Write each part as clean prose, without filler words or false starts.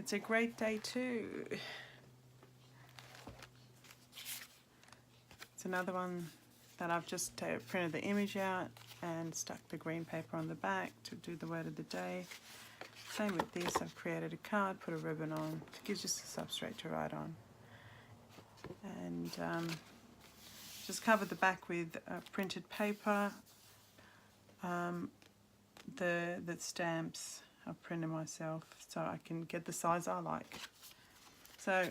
It's a great day too. It's another one that I've just printed the image out and stuck the green paper on the back to do the word of the day. Same with this, I've created a card, put a ribbon on, it gives just a substrate to write on. And just covered the back with printed paper. The stamps I've printed myself so I can get the size I like. So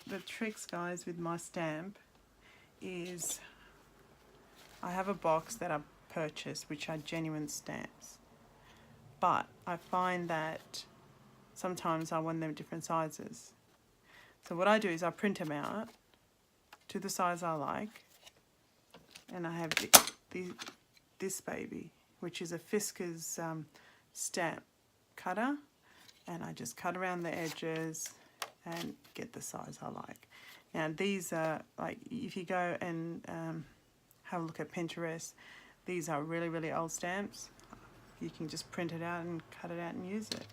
the tricks, guys, with my stamp is I have a box that I purchased which are genuine stamps, but I find that sometimes I want them different sizes. So what I do is I print them out to the size I like, and I have this baby, which is a Fiskars stamp cutter, and I just cut around the edges and get the size I like. Now these are, like, if you go and have a look at Pinterest, these are really, really old stamps. You can just print it out and cut it out and use it.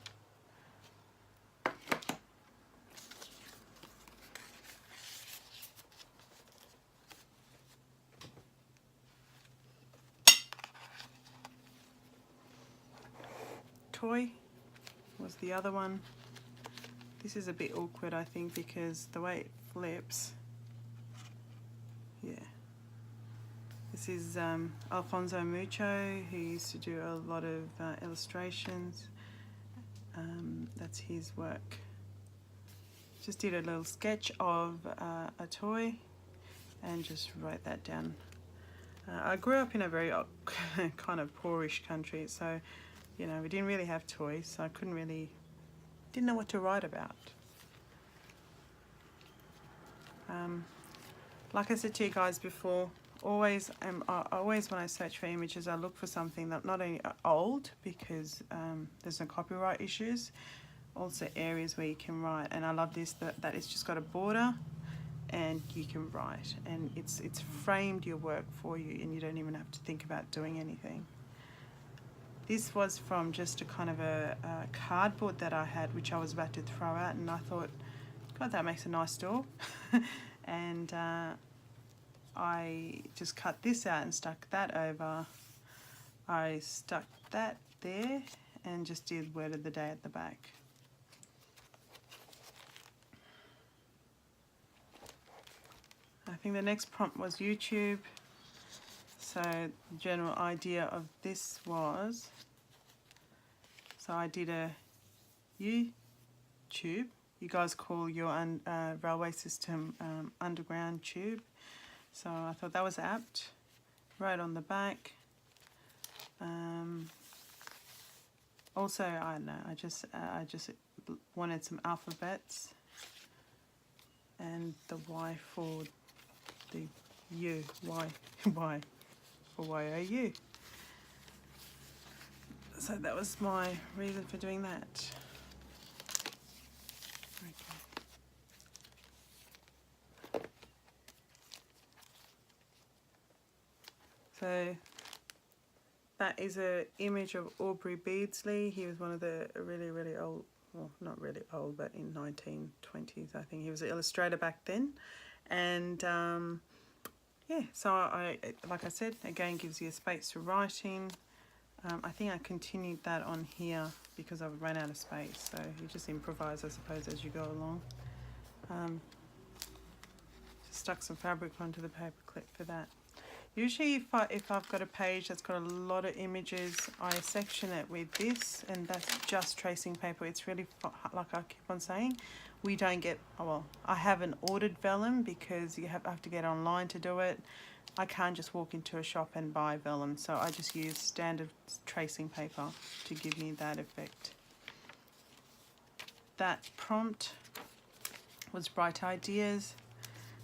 Toy was the other one. This is a bit awkward, I think, because the way it flips. Yeah. This is Alfonso Mucho, who used to do a lot of illustrations. That's his work. Just did a little sketch of a toy and just wrote that down. I grew up in a very kind of poorish country, so you know, we didn't really have toys, so I didn't know what to write about. Like I said to you guys before, always when I search for images, I look for something that not only old, because there's no copyright issues, also areas where you can write. And I love this, that it's just got a border and you can write, and it's framed your work for you, and you don't even have to think about doing anything. This was from just a kind of a cardboard that I had, which I was about to throw out, and I thought, God, that makes a nice door. And I just cut this out and stuck that over. I stuck that there and just did word of the day at the back. I think the next prompt was YouTube. So the general idea of this was, so I did a U-tube. You guys call your railway system underground tube. So I thought that was apt. Wrote on the back. Also, I don't know, I just wanted some alphabets, and the Y for the U, Y for YOU. So that was my reason for doing that. Okay. So that is an image of Aubrey Beardsley. He was one of the really, really old, well, not really old, but in 1920s, I think. He was an illustrator back then. And yeah, so I, like I said, again, gives you a space to writing. I think I continued that on here because I ran out of space. So you just improvise, I suppose, as you go along. Just stuck some fabric onto the paper clip for that. Usually if I've got a page that's got a lot of images, I section it with this, and that's just tracing paper. It's really, like I keep on saying, we don't get, well, I haven't ordered vellum because you have to get online to do it. I can't just walk into a shop and buy vellum, so I just use standard tracing paper to give me that effect. That prompt was Bright Ideas,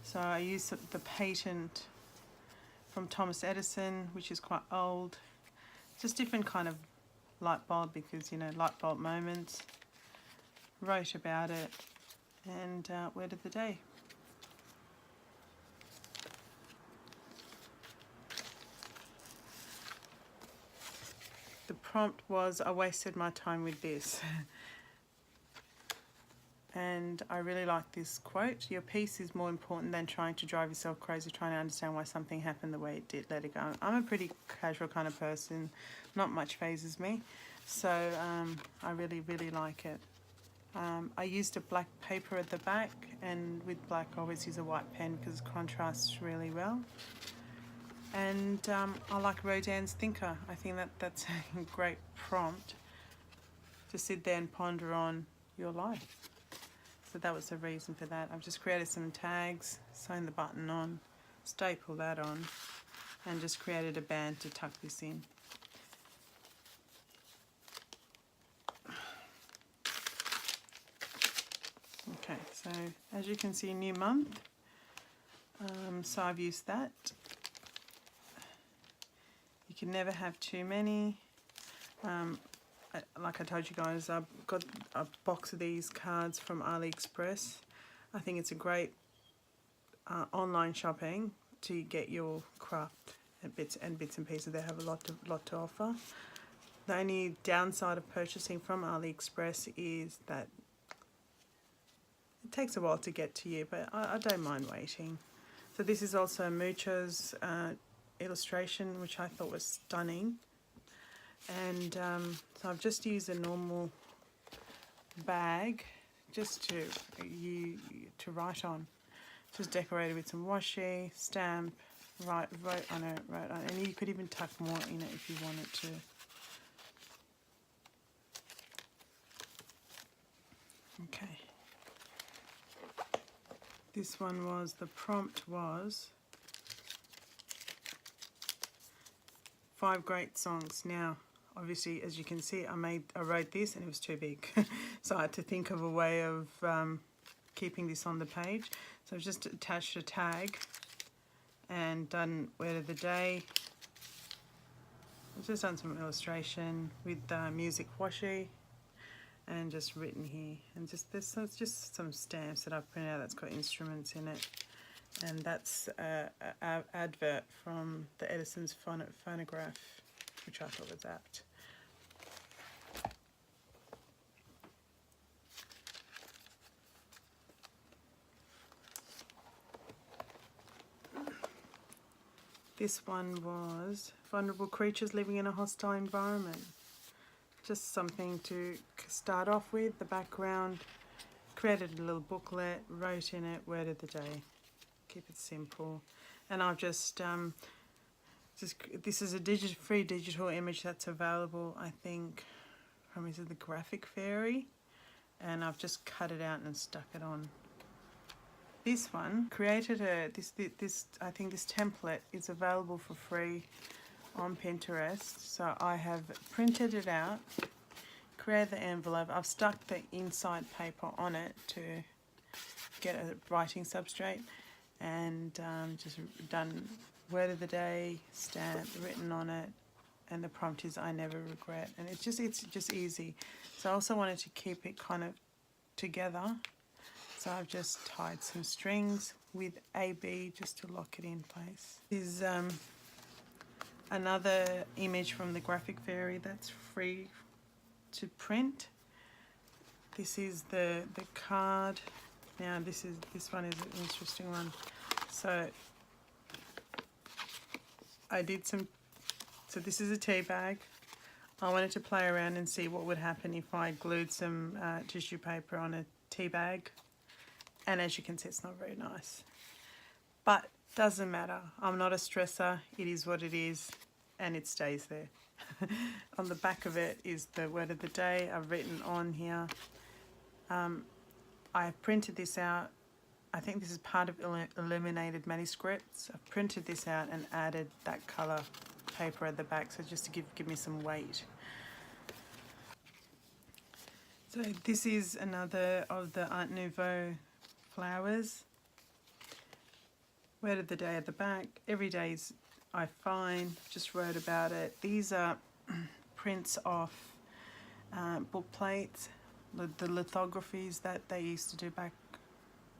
so I used the patent from Thomas Edison, which is quite old. Just different kind of light bulb, because, you know, light bulb moments. Wrote about it, and word of the day. The prompt was, I wasted my time with this. And I really like this quote: your peace is more important than trying to drive yourself crazy trying to understand why something happened the way it did. Let it go. I'm a pretty casual kind of person, not much phases me, so I really like it. I used a black paper at the back, and with black I always use a white pen because it contrasts really well. And I like Rodin's Thinker. I think that's a great prompt to sit there and ponder on your life. So that was the reason for that. I've just created some tags, sewn the button on, staple that on, and just created a band to tuck this in. Okay, so as you can see, new month. So I've used that. You can never have too many. Like I told you guys, I've got a box of these cards from AliExpress. I think it's a great online shopping to get your craft and bits and pieces. They have a lot to offer. The only downside of purchasing from AliExpress is that it takes a while to get to you, but I don't mind waiting. So this is also Mucho's illustration, which I thought was stunning. And so I've just used a normal bag just to write on. Just decorated with some washi, stamp, wrote on it, and you could even tuck more in it if you wanted to. Okay. This one was, the prompt was 5 great songs. Now, obviously, as you can see, I wrote this and it was too big. So I had to think of a way of keeping this on the page. So I've just attached a tag and done word of the day. I've just done some illustration with music washi and just written here. And just there's just some stamps that I've printed out that's got instruments in it. And that's an advert from the Edison's phonograph, which I thought was apt. This one was vulnerable creatures living in a hostile environment. Just something to start off with. The background, created a little booklet, wrote in it word of the day. Keep it simple. And I've just this is a free digital image that's available, I think, from the Graphic Fairy, and I've just cut it out and stuck it on. This one created this I think this template is available for free on Pinterest. So I have printed it out, created the envelope. I've stuck the inside paper on it to get a writing substrate, and just done word of the day, stamp, written on it, and the prompt is I never regret. And it's just easy. So I also wanted to keep it kind of together. So I've just tied some strings with AB just to lock it in place. This is another image from the Graphic Fairy that's free to print. This is the card. Now this one is an interesting one. So so this is a tea bag. I wanted to play around and see what would happen if I glued some tissue paper on a tea bag. And as you can see, it's not very nice. But doesn't matter. I'm not a stresser. It is what it is, and it stays there. On the back of it is the word of the day. I've written on here. I printed this out. I think this is part of Illuminated Manuscripts. I've printed this out and added that colour paper at the back, so just to give me some weight. So this is another of the Art Nouveau flowers. Word of the day at the back. Every day's I find. Just wrote about it. These are prints off book plates, the lithographies that they used to do back,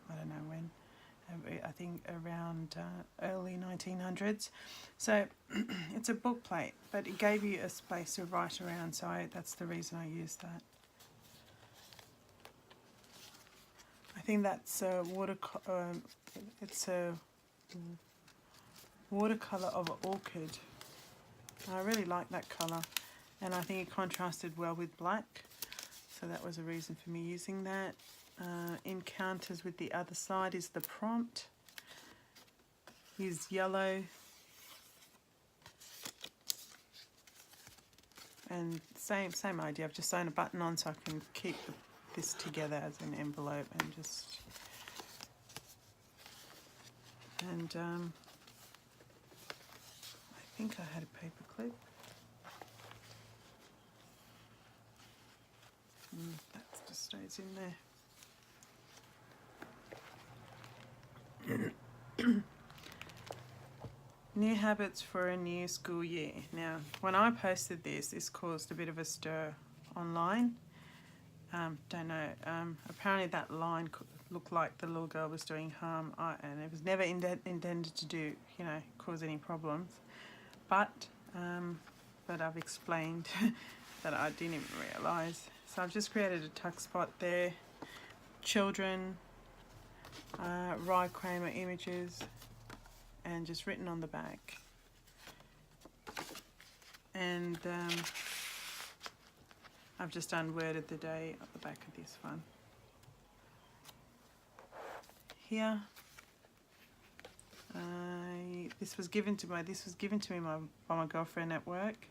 I don't know when, I think around early 1900s. So it's a book plate, but it gave you a space to write around, so that's the reason I used that. think that's it's a watercolor of an orchid. I really like that color, and I think it contrasted well with black, so that was a reason for me using that. Encounters with the other side is the prompt. Use yellow, and same idea. I've just sewn a button on so I can keep this together as an envelope, and just I think I had a paper clip. That just stays in there. New habits for a new school year. Now, when I posted this caused a bit of a stir online. Don't know. Apparently that line looked like the little girl was doing harm, and it was never intended to do, cause any problems. But I've explained that I didn't even realise. So I've just created a tuck spot there. Children, Rye Kramer images, and just written on the back. And I've just done word of the day at the back of this one. Here, this was given to me by my girlfriend at work,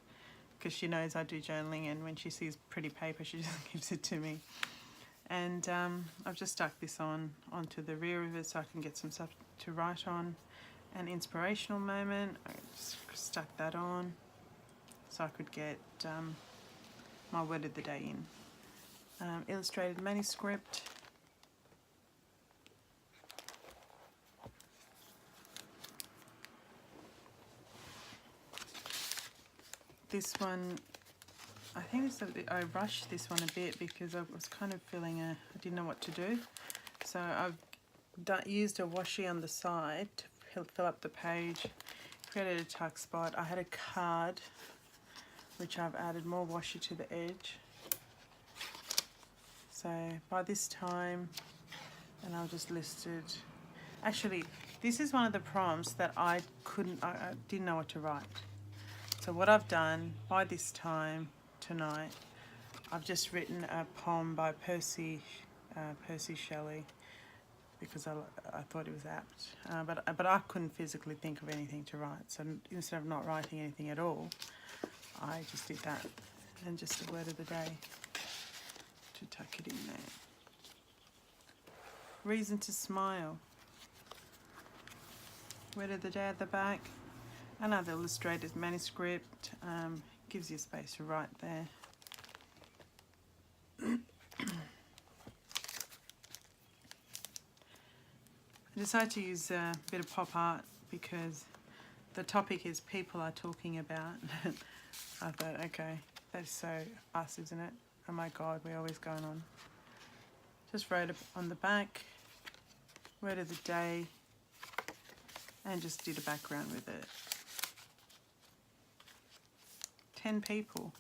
because she knows I do journaling, and when she sees pretty paper she just gives it to me. And I've just stuck this onto the rear of it so I can get some stuff to write on. An inspirational moment, I just stuck that on so I could get my word of the day in. Illustrated manuscript. This one, I think I rushed this one a bit because I was kind of feeling I didn't know what to do. So I've used a washi on the side to fill up the page, created a tuck spot. I had a card which I've added more washi to the edge. So by this time, and I've just listed, actually this is one of the prompts that I didn't know what to write. So what I've done by this time tonight, I've just written a poem by Percy Shelley, because I thought it was apt, but I couldn't physically think of anything to write. So instead of not writing anything at all, I just did that, and just a word of the day to tuck it in there. Reason to smile. Word of the day at the back. Another illustrated manuscript, gives you space to write there. I decided to use a bit of pop art because the topic is people are talking about. I thought, okay, that's so us, isn't it? Oh my God, we're always going on. Just wrote on the back, word of the day, and just did a background with it. 10 people.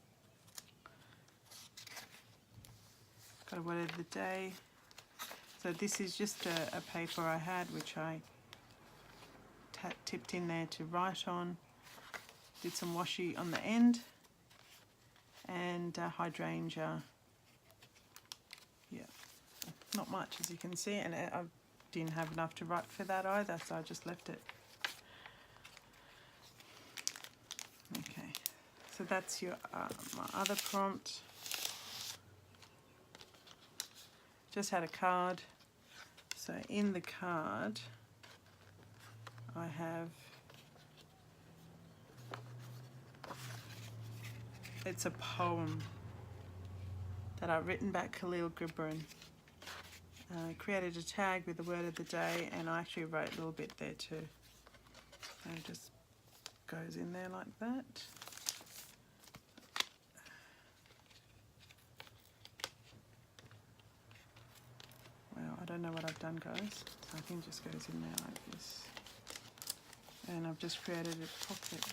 Got a word of the day. So this is just a paper I had, which I tipped in there to write on. Did some washi on the end, and hydrangea. Yeah, not much as you can see, and I didn't have enough to write for that either, so I just left it. Okay, so that's your my other prompt. Just had a card. So in the card, I have, it's a poem that I've written back Khalil Gibran. Created a tag with the word of the day, and I actually wrote a little bit there too. And it just goes in there like that. Well, I don't know what I've done, guys. So I think it just goes in there like this. And I've just created a pocket.